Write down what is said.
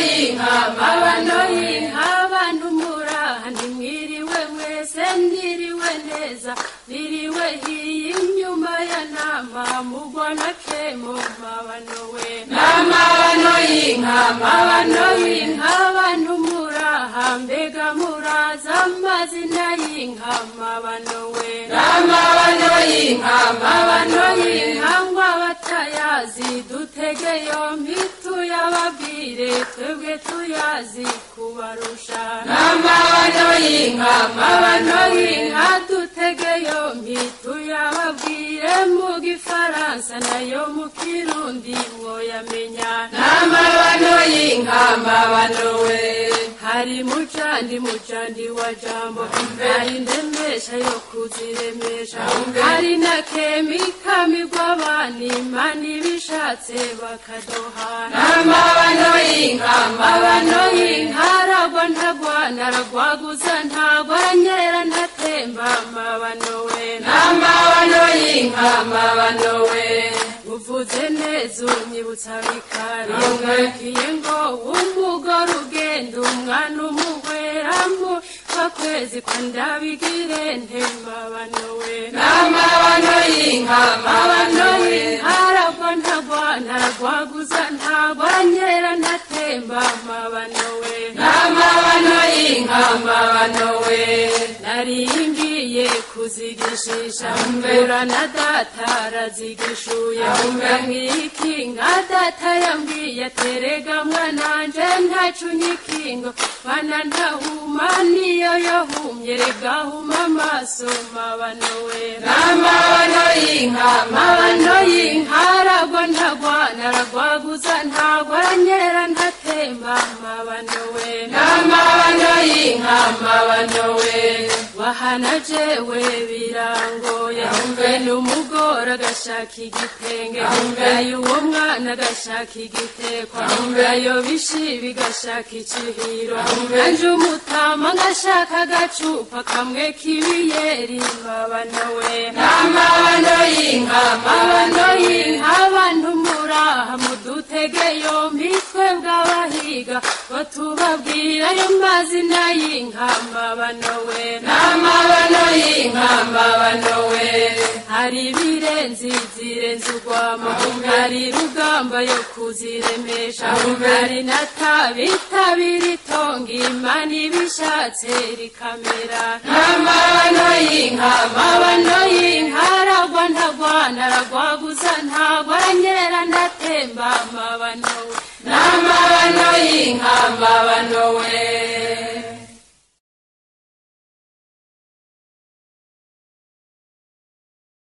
y'inka amabano y'inka abantu muraha ntimwiriwe mwese ndiriwe neza niriwe hiyi inyuma ya nama mugwana kemo mabano we n'amabano y'inka amabano y'inka abantu muraha mbega muraza amazina y'inka mabano we n'amabano y'inka amabano y'inka ngo abatayazi dutege yombi tuyababwire twebwe tuyazi kubarusha n'amabano y'inka amabano y'inka dutege yombi tuyababwire mu gifaransa nayo mu kirundi mwoyamenya n'amabano y'inka amabano we hari mujandi wa jambo hari ndemesha yo kuziremesha hari na kemika migwabani mani bishatse bakadohana n'amabano y'inka amabano y'inka aragwa ntagwana aragwaguza ntagwanyera ntatemba amabano we n'amabano y'inka amabano we uvuze neza unyibutsa bikari ngiye ngo umugore ugenda umwana umuhweramu bakwezi ko ndabigire ntemabano we n'amabano y'inka amabano y'inka aragwa ntagwana aragwaguza ntagwanyera ntatemba amabano we n'amabano y'inka amabano we naringiye kuzigishisha mbura na data arazigishuye mwiki nka data yambwiye aterega mwananje ntacunyikingo bana ntahuma niyo yohumye regahuma amaso mabano we n'amabano y'inka amabano y'inka aragwa ntagwana aragwaguza ntagwanyera ntatemba amabano we n'amabano y'inka amabano we wahana jewe birangoye n'umugore agashaka igitenge uwo mwana agashaka igitekwa ayo bishibi gashaka ikihiro nanje umutama ngashaka agacupa kamwe k'ibiyeri mabano we n'amabano y'inka amabano y'inka abantu muraha mudutege yombi twebwe abahiga batubabwira ayo mazina y'inka mabano we n'amabano y'inka mabano we hari ibirenzi zirenze urwamo hari rugamba yo kuziremesha hari na tabitabira itonga imana ibishatse rikamera n'amabano y'inka amabano y'inka aragwa ntagwana aragwaguza ntagwanyera ntatemba amabano we